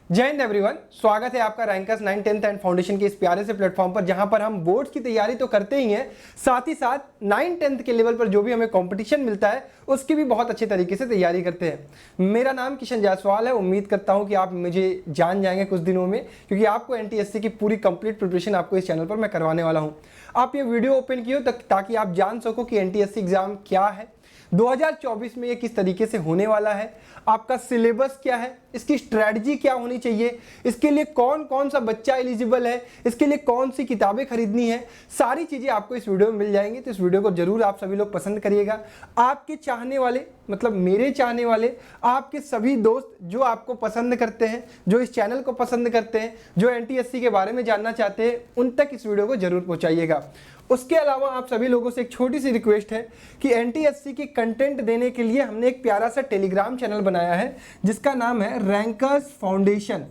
जय हिंद एवरीवन, स्वागत है आपका रैंकर्स 9, 10th एंड फाउंडेशन के इस प्यारे से प्लेटफॉर्म पर जहां पर हम बोर्ड्स की तैयारी तो करते ही हैं, साथ ही साथ 9, 10th के लेवल पर जो भी हमें कंपटीशन मिलता है उसकी भी बहुत अच्छे तरीके से तैयारी करते हैं। मेरा नाम किशन जायसवाल है। उम्मीद करता हूं कि आप मुझे जान जाएंगे कुछ दिनों में, क्योंकि आपको एनटीएससी की पूरी कंप्लीट प्रिपरेशन आपको इस चैनल पर मैं करवाने वाला हूँ। आप ये वीडियो ओपन किए ताकि आप जान सको कि एनटीएससी एग्जाम क्या है, 2024 में ये किस तरीके से होने वाला है, आपका सिलेबस क्या है, इसकी स्ट्रेटजी क्या होनी चाहिए, इसके लिए कौन कौन सा बच्चा एलिजिबल है, इसके लिए कौन सी किताबें खरीदनी है, सारी चीज़ें आपको इस वीडियो में मिल जाएंगी। तो इस वीडियो को जरूर आप सभी लोग पसंद करिएगा। आपके चाहने वाले, मतलब मेरे चाहने वाले, आपके सभी दोस्त जो आपको पसंद करते हैं, जो इस चैनल को पसंद करते हैं, जो एनटीएससी के बारे में जानना चाहते हैं, उन तक इस वीडियो को जरूर पहुँचाइएगा। उसके अलावा आप सभी लोगों से एक छोटी सी रिक्वेस्ट है कि एनटीएससी की कंटेंट देने के लिए हमने एक प्यारा सा टेलीग्राम चैनल बनाया है जिसका नाम है रैंकर्स फाउंडेशन।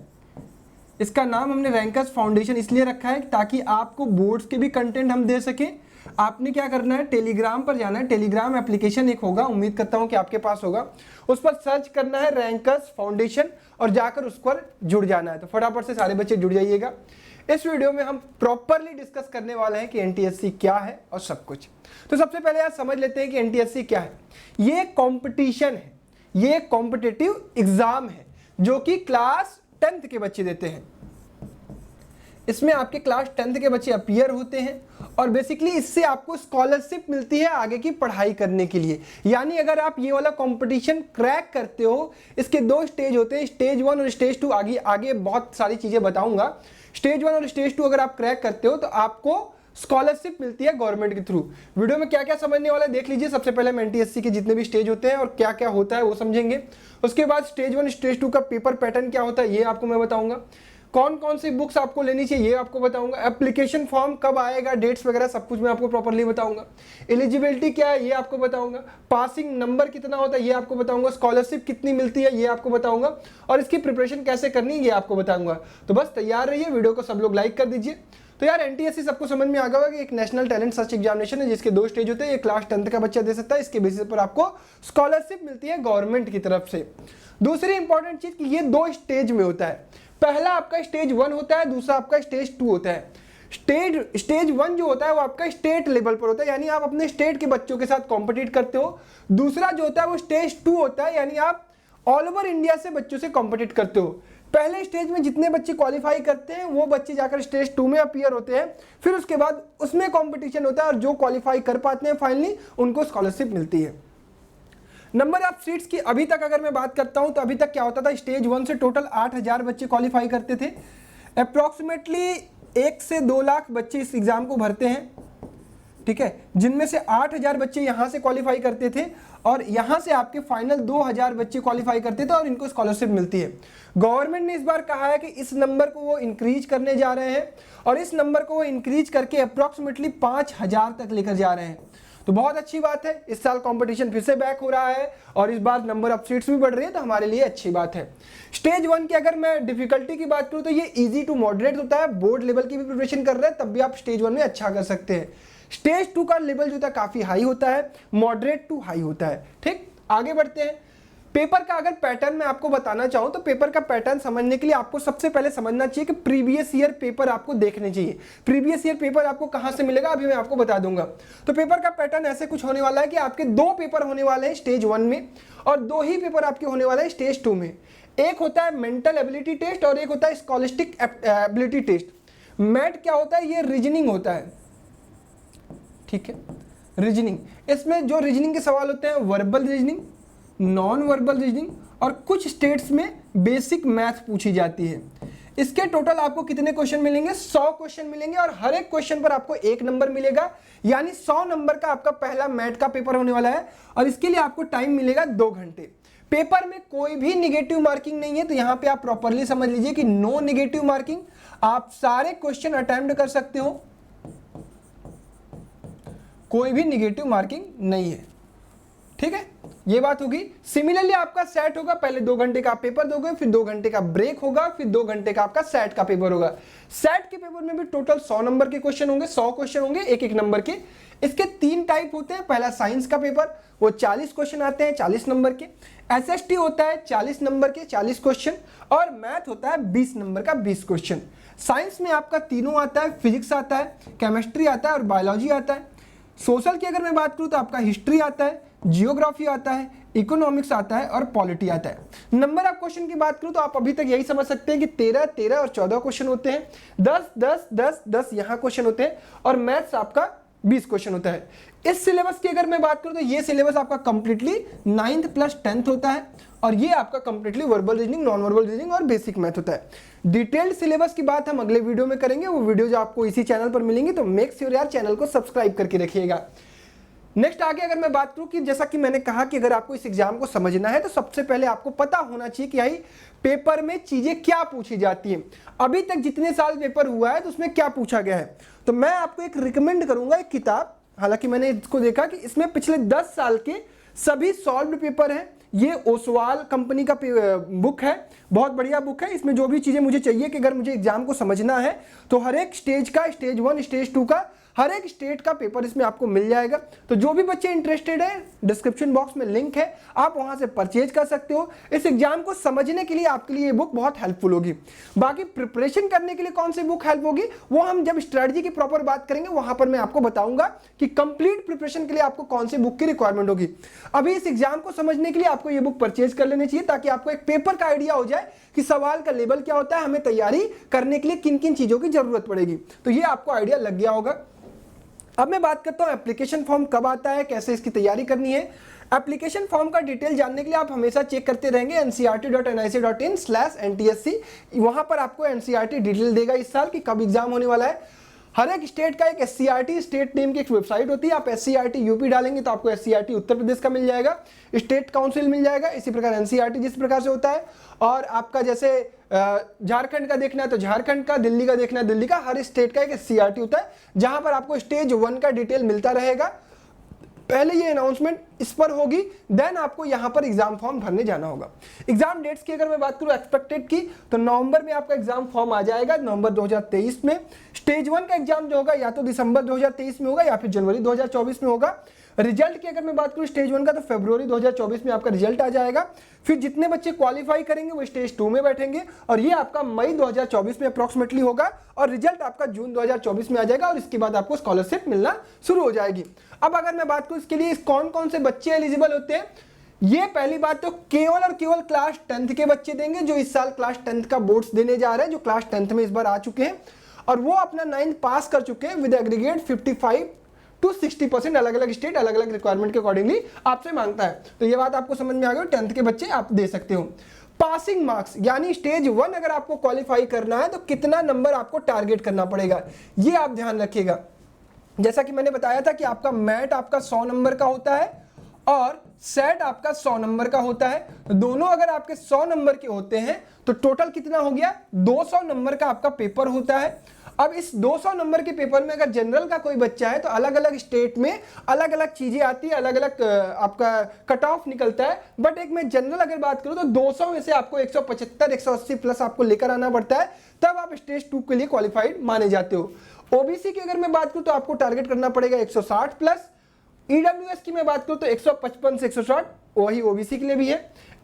इसका नाम हमने रैंकर्स फाउंडेशन इसलिए रखा है ताकि आपको बोर्ड्स के भी कंटेंट हम दे सकें। आपने क्या करना है, टेलीग्राम पर जाना है। टेलीग्राम एप्लीकेशन एक होगा, उम्मीद करता हूं कि आपके पास होगा। उस पर सर्च करना है रैंकर्स फाउंडेशन और जाकर उस पर जुड़ जाना है। तो फटाफट से सारे बच्चे जुड़ जाइएगा। इस वीडियो में हम प्रॉपरली डिस्कस करने वाले हैं कि एनटीएससी क्या है और सब कुछ। तो सबसे पहले यार समझ लेते हैं कि एनटीएससी क्या है। ये कंपटीशन है, ये कॉम्पिटिटिव एग्जाम है जो कि क्लास 10th के बच्चे देते हैं। इसमें आपके क्लास 10th के बच्चे अपीयर होते हैं और बेसिकली इससे आपको स्कॉलरशिप मिलती है आगे की पढ़ाई करने के लिए। यानी अगर आप ये वाला कंपटीशन क्रैक करते हो, इसके दो स्टेज होते हैं, स्टेज 1 और स्टेज 2। आगे बहुत सारी चीज़ें बताऊंगा। स्टेज 1 और स्टेज 2 अगर आप क्रैक करते हो तो आपको स्कॉलरशिप मिलती है गवर्नमेंट के थ्रू। वीडियो में क्या क्या समझने वाला है देख लीजिए। सबसे पहले हम एनटीएससी के जितने भी स्टेज होते हैं और क्या क्या होता है वो समझेंगे। उसके बाद स्टेज 1 स्टेज 2 का पेपर पैटर्न क्या होता है ये आपको मैं बताऊंगा। कौन कौन सी बुक्स आपको लेनी चाहिए ये आपको बताऊंगा। एप्लीकेशन फॉर्म कब आएगा, डेट्स वगैरह सब कुछ मैं आपको प्रॉपर्ली बताऊंगा। एलिजिबिलिटी क्या है ये आपको बताऊंगा। पासिंग नंबर कितना होता है ये आपको बताऊंगा। स्कॉलरशिप कितनी मिलती है ये आपको बताऊंगा और इसकी प्रिपरेशन कैसे करनी है ये आपको बताऊंगा। तो बस तैयार रहिए, वीडियो को सब लोग लाइक कर दीजिए। तो यार एनटीएससी सबको समझ में आ गया होगा कि एक नेशनल टैलेंट सर्च एग्जामिनेशन है जिसके दो स्टेज होते हैं। ये क्लास 10th का बच्चा दे सकता है, इसके बेसिस पर आपको स्कॉलरशिप मिलती है गवर्नमेंट की तरफ से। दूसरी इंपॉर्टेंट चीज कि ये दो स्टेज में होता है। पहला आपका स्टेज 1 होता है, दूसरा आपका स्टेज 2 होता है। स्टेज 1 जो होता है वो आपका स्टेट लेवल पर होता है, यानी आप अपने स्टेट के बच्चों के साथ कॉम्पिटिट करते हो। दूसरा जो होता है वो स्टेज 2 होता है, यानी आप ऑल ओवर इंडिया से बच्चों से कॉम्पिटिट करते हो। पहले स्टेज में जितने बच्चे क्वालिफाई करते हैं वो बच्चे जाकर स्टेज 2 में अपीयर होते हैं। फिर उसके बाद उसमें कंपटीशन होता है और जो क्वालिफाई कर पाते हैं फाइनली उनको स्कॉलरशिप मिलती है। नंबर ऑफ सीट्स की अभी तक अगर मैं बात करता हूं तो अभी तक क्या होता था, स्टेज 1 से टोटल 8000 बच्चे क्वालिफाई करते थे। अप्रॉक्सीमेटली 1 से 2 लाख बच्चे इस एग्जाम को भरते हैं, ठीक है, जिनमें से 8000 बच्चे यहां से क्वालिफाई करते थे और यहां से आपके फाइनल 2000 बच्चे क्वालिफाई करते थे और इनको स्कॉलरशिप मिलती है। गवर्नमेंट ने इस बार कहा है कि इस नंबर को वो इंक्रीज करने जा रहे हैं और इस नंबर को वो इंक्रीज करके अप्रॉक्सीमेटली 5000 तक लेकर जा रहे हैं। तो बहुत अच्छी बात है, इस साल कंपटीशन फिर से बैक हो रहा है और इस बार नंबर ऑफ सीट्स भी बढ़ रही है, तो हमारे लिए अच्छी बात है। स्टेज 1 की अगर मैं डिफिकल्टी की बात करूं तो ये इजी टू मॉडरेट होता है। बोर्ड लेवल की भी प्रिपरेशन कर रहे हैं तब भी आप स्टेज 1 में अच्छा कर सकते हैं। स्टेज 2 का लेवल जो होता है काफी हाई होता है, मॉडरेट टू हाई होता है। ठीक, आगे बढ़ते हैं। पेपर का अगर पैटर्न मैं आपको बताना चाहूं तो पेपर का पैटर्न समझने के लिए आपको सबसे पहले समझना चाहिए कि प्रीवियस ईयर पेपर आपको देखने चाहिए। प्रीवियस ईयर पेपर आपको कहां से मिलेगा अभी मैं आपको बता दूंगा। तो पेपर का पैटर्न ऐसे कुछ होने वाला है कि आपके 2 पेपर होने वाले हैं स्टेज 1 में और 2 ही पेपर आपके होने वाले हैं स्टेज 2 में। एक होता है मेंटल एबिलिटी टेस्ट और एक होता है स्कॉलिस्टिक एबिलिटी टेस्ट। मैट क्या होता है, ये रीजनिंग होता है, ठीक है, रीजनिंग। इसमें जो रीजनिंग के सवाल होते हैं verbal reasoning, non verbal reasoning और कुछ स्टेट्स में बेसिक मैथ पूछी जाती है। इसके टोटल आपको कितने क्वेश्चन मिलेंगे, 100 क्वेश्चन मिलेंगे और हर एक क्वेश्चन पर आपको 1 नंबर मिलेगा, यानी 100 नंबर का आपका पहला मैथ का पेपर होने वाला है और इसके लिए आपको टाइम मिलेगा 2 घंटे। पेपर में कोई भी निगेटिव मार्किंग नहीं है, तो यहां पे आप प्रॉपरली समझ लीजिए कि नो निगेटिव मार्किंग। आप सारे क्वेश्चन अटेम्प्ट कर सकते हो, कोई भी निगेटिव मार्किंग नहीं है। ठीक है, ये बात होगी। सिमिलरली आपका सेट होगा, पहले 2 घंटे का आप पेपर दोगे, फिर 2 घंटे का ब्रेक होगा, फिर 2 घंटे का आपका सेट का पेपर होगा। सेट के पेपर में भी टोटल 100 नंबर के क्वेश्चन होंगे, 100 क्वेश्चन होंगे एक एक नंबर के। इसके 3 टाइप होते हैं। पहला साइंस का पेपर, वो 40 क्वेश्चन आते हैं 40 नंबर के। एसएसटी होता है 40 नंबर के 40 क्वेश्चन, और मैथ होता है 20 नंबर का 20 क्वेश्चन। साइंस में आपका तीनों आता है, फिजिक्स आता है, केमिस्ट्री आता है और बायोलॉजी आता है। सोशल की अगर मैं बात करूं तो आपका हिस्ट्री आता है, जियोग्राफी आता है, इकोनॉमिक्स आता है और पॉलिटी आता है। नंबर ऑफ क्वेश्चन की बात करूं तो आप अभी तक यही समझ सकते हैं कि 13, 13 और 14 क्वेश्चन होते हैं। 10, 10, 10, 10 यहां क्वेश्चन होते हैं, और मैथ्स आपका 20 क्वेश्चन होता है। इस सिलेबस की अगर मैं बात करूं तो ये सिलेबस आपका कंप्लीटली 9th प्लस 10th होता है, और ये आपका completely verbal reasoning, non verbal reasoning और बेसिक मैथ होता है। डिटेल्ड सिलेबस की बात हम अगले वीडियो में करेंगे, वो वीडियो जो आपको इसी चैनल पर मिलेंगी, तो मेक श्योर यार चैनल को सब्सक्राइब करके रखिएगा। नेक्स्ट आगे अगर मैं बात करूं कि जैसा कि मैंने कहा कि अगर आपको इस एग्जाम को समझना है तो सबसे पहले आपको पता होना चाहिए कि भाई पेपर में चीजें क्या पूछी जाती हैं। अभी तक जितने साल पेपर हुआ है तो उसमें क्या पूछा गया है। तो मैं आपको एक रिकमेंड करूंगा एक किताब, हालांकि मैंने इसको देखा कि इसमें पिछले 10 साल के सभी सॉल्व्ड पेपर हैं। ये ओसवाल कंपनी का बुक है, बहुत बढ़िया बुक है। इसमें जो भी चीजें मुझे चाहिए कि अगर मुझे एग्जाम को समझना है तो हर एक स्टेज का, स्टेज 1, स्टेज 2 का, हर एक स्टेट का पेपर इसमें आपको मिल जाएगा। तो जो भी बच्चे इंटरेस्टेड है, डिस्क्रिप्शन बॉक्स में लिंक है, आप वहां से परचेज कर सकते हो। इस एग्जाम को समझने के लिए आपके लिए ये बुक बहुत हेल्पफुल होगी। बाकी प्रिपरेशन करने के लिए कौन सी बुक हेल्प होगी वो हम जब स्ट्रेटजी की प्रॉपर बात करेंगे वहां पर मैं आपको बताऊंगा कि कंप्लीट प्रिपरेशन के लिए आपको कौन सी बुक की रिक्वायरमेंट होगी। अभी इस एग्जाम को समझने के लिए आपको ये बुक परचेज कर लेनी चाहिए, ताकि आपको एक पेपर का आइडिया हो जाए कि सवाल का लेवल क्या होता है, हमें तैयारी करने के लिए किन किन चीजों की जरूरत पड़ेगी। तो ये आपको आइडिया लग गया होगा। अब मैं बात करता हूं एप्लीकेशन फॉर्म कब आता है, कैसे इसकी तैयारी करनी है। एप्लीकेशन फॉर्म का डिटेल जानने के लिए आप हमेशा चेक करते रहेंगे ncrt.nic.in/NTSC। वहां पर आपको NCERT डिटेल देगा इस साल कि कब एग्जाम होने वाला है। हर एक स्टेट का एक SCERT स्टेट नेम की एक वेबसाइट होती है। आप SCERT यूपी डालेंगे तो आपको SCERT उत्तर प्रदेश का मिल जाएगा, स्टेट काउंसिल मिल जाएगा। इसी प्रकार NCERT जिस प्रकार से होता है, और आपका जैसे झारखंड का देखना है तो झारखंड का, दिल्ली का देखना है दिल्ली का, हर स्टेट का एक SCERT होता है जहां पर आपको स्टेज 1 का डिटेल मिलता रहेगा। पहले ये अनाउंसमेंट इस पर होगी, देन आपको यहां पर एग्जाम फॉर्म भरने जाना होगा। एग्जाम डेट्स की अगर मैं बात करूं एक्सपेक्टेड की, तो नवंबर में आपका एग्जाम फॉर्म आ जाएगा, नवंबर 2023 में। स्टेज 1 का एग्जाम जो होगा या तो दिसंबर 2023 में होगा या फिर जनवरी 2024 में होगा। रिजल्ट की अगर मैं बात करूं स्टेज 1 का, तो फरवरी 2024 में आपका रिजल्ट आ जाएगा। फिर जितने बच्चे क्वालिफाई करेंगे वो स्टेज 2 में बैठेंगे, और ये आपका मई 2024 में अप्रोक्सीमेटली होगा, और रिजल्ट आपका जून 2024 में आ जाएगा, और इसके बाद आपको स्कॉलरशिप मिलना शुरू हो जाएगी। अब अगर मैं बात करूं इसके लिए कौन कौन से बच्चे एलिजिबल होते हैं, ये पहली बात तो केवल और केवल क्लास 10th के बच्चे देंगे, जो इस साल क्लास 10th का बोर्ड्स देने जा रहे हैं, जो क्लास 10th में इस बार आ चुके हैं और वो अपना 9th पास कर चुके हैं विद एग्रीगेट 55 to 60%। अलग अलग स्टेट अलग अलग रिक्वायरमेंट के अकॉर्डिंगली आपसे मांगता है। तो ये बात आपको समझ में आ गई, 10th के बच्चे आप दे सकते हो। पासिंग मार्क्स यानी स्टेज 1 अगर आपको क्वालिफाई करना है तो कितना नंबर आपको टारगेट करना पड़ेगा, ये आप ध्यान रखिएगा। जैसा कि मैंने बताया था कि आपका मैट आपका 100 नंबर का होता है और सेट आपका 100 नंबर का होता है। तो दोनों अगर आपके 100 नंबर के होते हैं तो टोटल कितना हो गया, 200 नंबर का आपका पेपर होता है। अब इस 200 नंबर के पेपर में अगर जनरल का कोई बच्चा है तो अलग अलग स्टेट में अलग अलग चीजें आती है, अलग अलग आपका कट ऑफ निकलता है। बट एक मैं जनरल अगर बात करूं तो 200 में से आपको 175 180 प्लस आपको लेकर आना पड़ता है, तब आप स्टेज 2 के लिए क्वालिफाइड माने जाते हो। ओबीसी की अगर मैं बात करूं तो आपको टारगेट करना पड़ेगा 160 प्लस। ईडब्ल्यूएस की मैं बात करूं तो 155 से 160, वही ओबीसी के लिए भी है।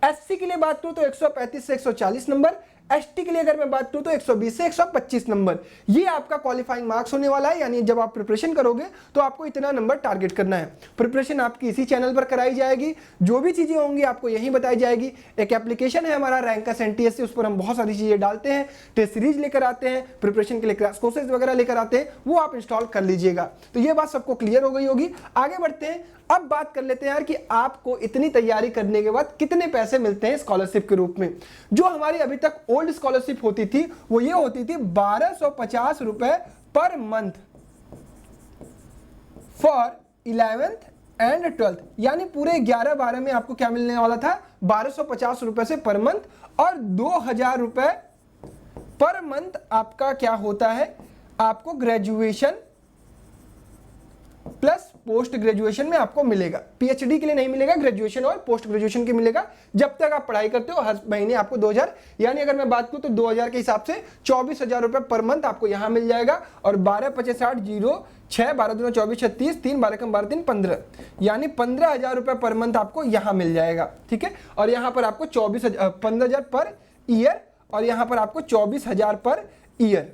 एससी के लिए बात करूं तो 135 से 140 नंबर। एसटी के लिए अगर मैं बात करूं तो 120 से 125 नंबर। ये आपका क्वालिफाइंग मार्क्स होने वाला है, यानी जब आप प्रिपरेशन करोगे तो आपको इतना नंबर टारगेट करना है। प्रिपरेशन आपकी इसी चैनल पर कराई जाएगी, जो भी चीजें होंगी आपको यहीं बताई जाएगी। एक एप्लीकेशन है हमारा रैंकस एनटीएससी, उस पर हम बहुत सारी चीजें डालते हैं, टेस्ट सीरीज लेकर आते हैं, प्रिपरेशन के लिए क्रैश कोर्सेज वगैरह लेकर आते हैं, वो आप इंस्टॉल कर लीजिएगा। तो ये बात सबको क्लियर हो गई होगी। आगे बढ़ते हैं, अब बात कर लेते हैं यार कि आपको इतनी तैयारी करने के बाद कितने पैसे मिलते हैं स्कॉलरशिप के रूप में। जो हमारी अभी तक ओल्ड स्कॉलरशिप होती थी वो ये होती थी 1250 रुपए per month for 11th and 12th, यानी पूरे 11-12 में आपको क्या मिलने वाला था, 1250 रुपए से पर मंथ, और 2000 रुपए पर मंथ आपका क्या होता है, आपको ग्रेजुएशन प्लस पोस्ट ग्रेजुएशन में आपको मिलेगा। पीएचडी के लिए नहीं मिलेगा, ग्रेजुएशन और पोस्ट ग्रेजुएशन के मिलेगा। जब तक आप पढ़ाई करते हो हर महीने आपको 2000, यानी अगर मैं बात करूं तो 2000 के हिसाब से 24,000 रुपए पर मंथ आपको यहां मिल जाएगा। और 12 25 60 0 6 12 2 24 36 3 12 कम 12 3 15, यानी 15,000 रुपए पर मंथ आपको यहां मिल जाएगा। ठीक है, और यहां पर आपको 15,000 पर ईयर, और यहां पर आपको 24,000 पर ईयर।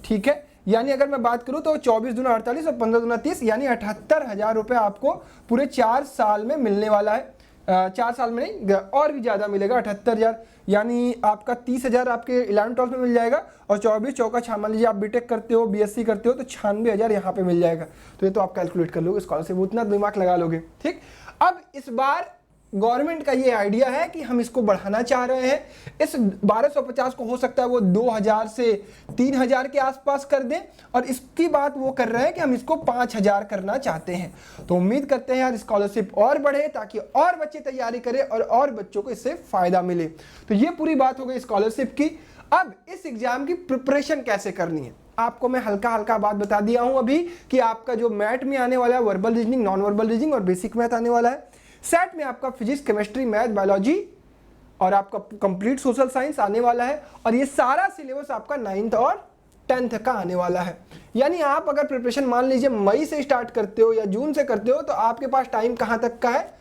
ठीक है, यानी अगर मैं बात करूं तो 24 दूना 48 और 15 दूना 30, यानी 78,000 रुपए आपको पूरे 4 साल में मिलने वाला है। 4 साल में नहीं, और भी ज्यादा मिलेगा, 78,000, यानी आपका 30,000 आपके 11-12 में मिल जाएगा। और 24 चौका 6, मान लीजिए आप बीटेक करते हो, बीएससी करते हो, तो 96,000 यहाँ पे मिल जाएगा। तो ये तो आप कैलकुलेट कर लोगे, स्कॉलरशिप उतना दिमाग लगा लोगे। ठीक, अब इस बार गवर्नमेंट का ये आइडिया है कि हम इसको बढ़ाना चाह रहे हैं। इस 1250 को हो सकता है वो 2000 से 3000 के आसपास कर दें, और इसकी बात वो कर रहे हैं कि हम इसको 5000 करना चाहते हैं। तो उम्मीद करते हैं यार स्कॉलरशिप और बढ़े, ताकि और बच्चे तैयारी करें और बच्चों को इससे फायदा मिले। तो ये पूरी बात हो गई स्कॉलरशिप की। अब इस एग्जाम की प्रिपरेशन कैसे करनी है, आपको मैं हल्का हल्का बात बता दिया हूं अभी, कि आपका जो मैथ में आने वाला है, verbal reasoning, non verbal reasoning और बेसिक मैथ आने वाला है। सेट में आपका फिजिक्स, केमिस्ट्री, मैथ, बायोलॉजी और आपका कंप्लीट सोशल साइंस आने वाला है। और ये सारा सिलेबस आपका 9th और 10th का आने वाला है। यानी आप अगर प्रिपरेशन मान लीजिए मई से स्टार्ट करते हो या जून से करते हो, तो आपके पास टाइम कहां तक का है,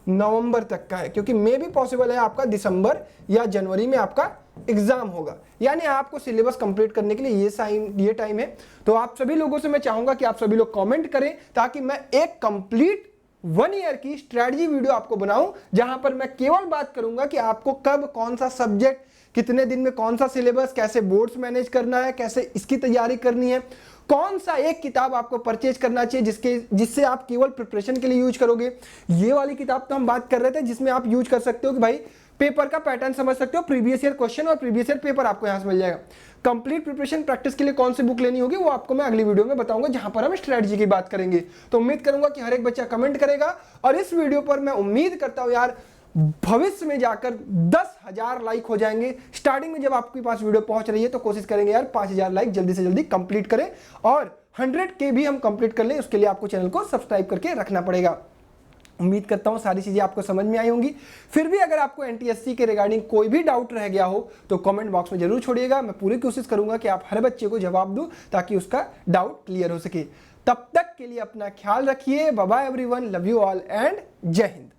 नवंबर तक का है, क्योंकि मे भी पॉसिबल है आपका दिसंबर या जनवरी में आपका एग्जाम होगा। यानी आपको सिलेबस कंप्लीट करने के लिए ये टाइम है। तो आप सभी लोगों से मैं चाहूंगा कि आप सभी लोग कमेंट करें, ताकि मैं एक कंप्लीट 1 ईयर की स्ट्रेटजी वीडियो आपको बनाऊं, जहां पर मैं केवल बात करूंगा कि आपको कब कौन सा सब्जेक्ट, कितने दिन में कौन सा सिलेबस, कैसे बोर्ड्स मैनेज करना है, कैसे इसकी तैयारी करनी है, कौन सा एक किताब आपको परचेज करना चाहिए जिससे आप केवल प्रिपरेशन के लिए यूज करोगे। ये वाली किताब तो हम बात कर रहे थे जिसमें आप यूज कर सकते हो कि भाई पेपर का पैटर्न समझ सकते हो, प्रीवियस ईयर क्वेश्चन और प्रीवियस ईयर पेपर आपको यहां से मिल जाएगा। कंप्लीट प्रिपरेशन प्रैक्टिस के लिए कौन सी बुक लेनी होगी वो आपको मैं अगली वीडियो में बताऊंगा, जहां पर हम स्ट्रेटजी की बात करेंगे। तो उम्मीद करूंगा कि हर एक बच्चा कमेंट करेगा, और इस वीडियो पर मैं उम्मीद करता हूं यार भविष्य में जाकर 10,000 लाइक हो जाएंगे। स्टार्टिंग में जब आपके पास वीडियो पहुंच रही है तो कोशिश करेंगे यार 5,000 लाइक जल्दी से जल्दी कंप्लीट करें, और 100K भी हम कंप्लीट कर लें। उसके लिए आपको चैनल को सब्सक्राइब करके रखना पड़ेगा। उम्मीद करता हूं सारी चीजें आपको समझ में आई होंगी। फिर भी अगर आपको एनटीएससी के रिगार्डिंग कोई भी डाउट रह गया हो तो कमेंट बॉक्स में जरूर छोड़िएगा। मैं पूरी कोशिश करूंगा कि आप हर बच्चे को जवाब दूं, ताकि उसका डाउट क्लियर हो सके। तब तक के लिए अपना ख्याल रखिए। Bye bye everyone, love you all and जय हिंद।